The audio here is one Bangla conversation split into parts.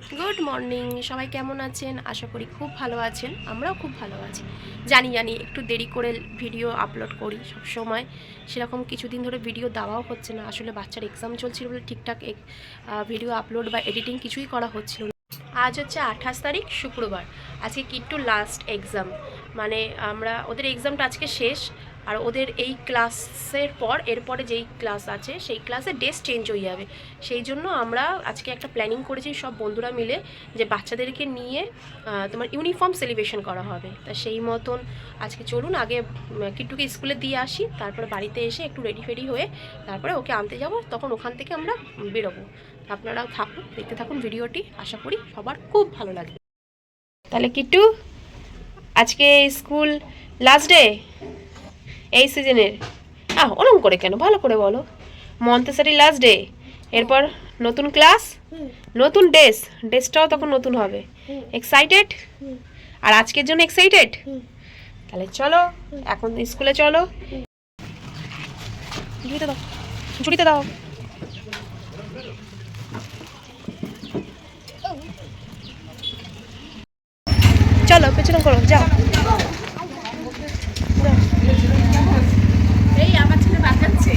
গুড মর্নিং, সবাই কেমন আছেন? আশা করি খুব ভালো আছেন। আমরাও খুব ভালো আছি। জানি একটু দেরি করে ভিডিও আপলোড করি সব সময়। সেরকম কিছুদিন ধরে ভিডিও দেওয়াও হচ্ছে না। আসলে বাচ্চার এক্সাম চলছিল বলে ঠিকঠাক ভিডিও আপলোড বা এডিটিং কিছুই করা হচ্ছিল না। আজ হচ্ছে 28 তারিখ, শুক্রবার। আজকে কিট্টু লাস্ট এক্সাম, মানে ওদের এক্সামটা আজকে শেষ। আর ওদের এই ক্লাসের পর এরপরে যেই ক্লাস আছে সেই ক্লাসে ড্রেস চেঞ্জ হয়ে যাবে। সেই জন্য আমরা আজকে একটা প্ল্যানিং করেছি সব বন্ধুরা মিলে, যে বাচ্চাদেরকে নিয়ে তোমার ইউনিফর্ম সেলিব্রেশন করা হবে। তা সেই মতন আজকে চলুন আগে কিট্টুকে স্কুলে দিয়ে আসি, তারপরে বাড়িতে এসে একটু রেডি ফেডি হয়ে তারপরে ওকে আনতে যাব, তখন ওখান থেকে আমরা বেরোবো। আপনারাও থাকুন, দেখতে থাকুন ভিডিওটি, আশা করি সবার খুব ভালো লাগবে। তাহলে কিট্টু, আজকে স্কুল লাস্ট ডে এই সিজনের। ওরম করে কেন, ভালো করে বলো। মন্তেসরি লাস্ট ডে, এরপর নতুন ক্লাস, নতুন ড্রেসটাও তখন নতুন হবে। এক্সাইটেড? আর আজকের জন্য এক্সাইটেড? তাহলে চলো এখন স্কুলে চলো। ঝুড়িতে দাও, ঝুড়িতে দাও। চলো পেছনে করো, যাও। এই আমার ছেলে বাঁচাচ্ছে।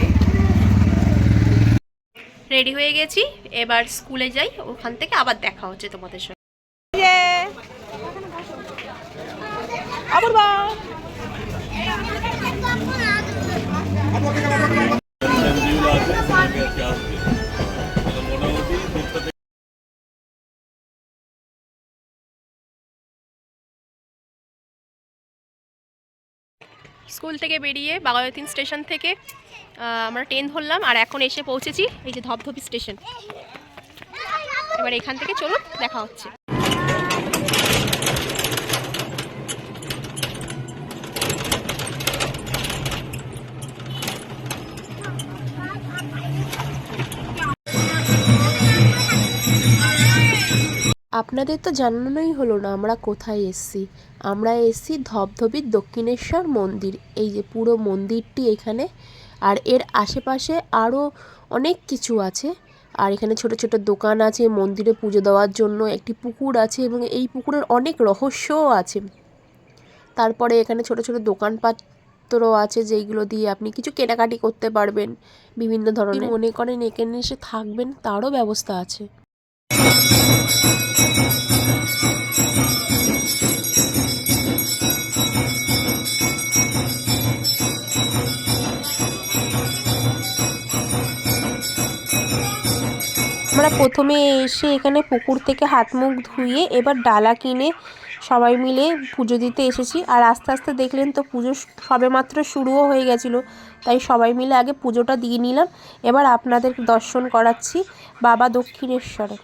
রেডি হয়ে গেছি, এবার স্কুলে যাই, ওখান থেকে আবার দেখা হচ্ছে তোমাদের সঙ্গে। স্কুল থেকে বেরিয়ে বাঘাযতীন স্টেশন থেকে আমরা ট্রেন ধরলাম, আর এখন এসে পৌঁছেছি এই যে ধপধপি স্টেশন। এবার এখান থেকে চলুন দেখা হচ্ছে। আপনাদের তো জানানোই হলো না আমরা কোথায় এসেছি। আমরা এসেছি ধপধপির দক্ষিণেশ্বর মন্দির। এই যে পুরো মন্দিরটি এখানে, আর এর আশেপাশে আরও অনেক কিছু আছে। আর এখানে ছোট ছোট দোকান আছে, মন্দিরে পুজো দেওয়ার জন্য একটি পুকুর আছে, এবং এই পুকুরের অনেক রহস্যও আছে। তারপরে এখানে ছোট ছোট দোকানপাত্রও আছে, যেইগুলো দিয়ে আপনি কিছু কেনাকাটি করতে পারবেন বিভিন্ন ধরনের। মনে করেন এখানে এসে থাকবেন, তারও ব্যবস্থা আছে। আমরা প্রথমে এসে এখানে পুকুর থেকে হাত মুখ ধুয়ে এবার ডালা কিনে সবাই মিলে পুজো দিতে এসেছি। আর আস্তে আস্তে দেখলেন তো পুজো সবেমাত্র শুরুও হয়ে গেছিলো, তাই সবাই মিলে আগে পুজোটা দিয়ে নিলাম। এবার আপনাদের দর্শন করাচ্ছি বাবা দক্ষিণেশ্বরের।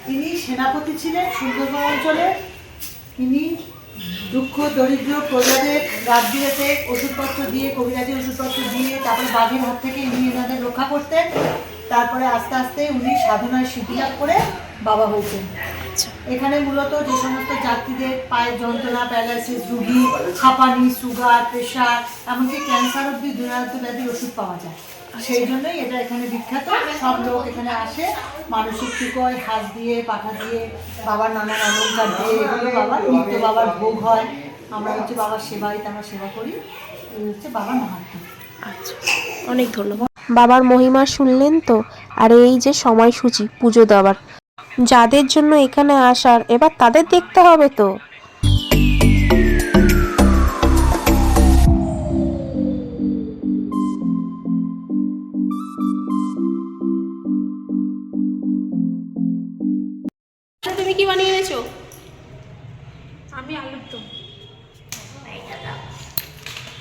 তিনি সেনাপতি ছিলেন সুন্দরবন অঞ্চলে। তিনি দুঃখ দরিদ্র প্রজাদের রাত বিরেতে ওষুধপত্র দিয়ে, কবিরাজি ওষুধপত্র দিয়ে, তারপরে বাঘের হাত থেকে ইনি এনাদের রক্ষা করতেন। তারপরে আস্তে আস্তে উনি সাধনায় সিদ্ধি লাভ করে বাবা হয়েছেন। এখানে মূলত যে সমস্ত যাত্রীদের পায়ের যন্ত্রণা, প্যারালাইসিস রুগী, হাঁপানি, সুগার, প্রেশার, এমনকি ক্যান্সার অব্দি দুরারোগ্য ব্যাধির ওষুধ পাওয়া যায়। সেই জন্যই এটা এখানে বিখ্যাত। সব লোক এখানে আসে মানসিক ঠিক হয়, হাত দিয়ে, পাঠা দিয়ে, বাবার নানান অলঙ্কার দিয়ে, এগুলো বাবার নিত্য বাবার ভোগ হয়। আমরা হচ্ছে বাবার সেবায়িত, আমরা সেবা করি। এই হচ্ছে বাবার মাহাত্ম্য। আচ্ছা, অনেক ধন্যবাদ। বাবার মহিমা শুনলেন তো। আর এই যে সময়সূচি পুজো দেওয়ার, যাদের জন্য এখানে আসার, এবার তাদের দেখতে হবে তো। তুমি কি বানিয়ে এনেছো? আমি আলুর দম।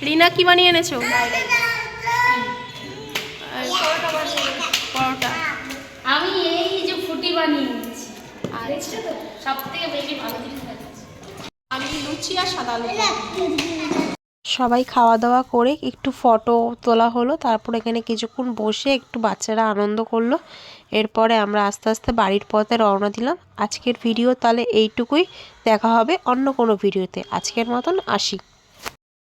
রিনা কি বানিয়ে এনেছো? পরোটা। আমি এই যে ফুটি বানিয়ে এনেছি। দেখছো তো, সব থেকে বেশি ভালো জিনিস দেখাচ্ছি। আমি লুচি আর সাদা আলু। সবাই খাওয়া দাওয়া করে একটু ফটো তোলা হলো, তারপর এখানে কিছুক্ষণ বসে একটু বাচ্চারা আনন্দ করলো। এরপরে আমরা আস্তে আস্তে বাড়ির পথে রওনা দিলাম। আজকের ভিডিও তাহলে এইটুকুই, দেখা হবে অন্য কোনো ভিডিওতে। আজকের মতন আসি।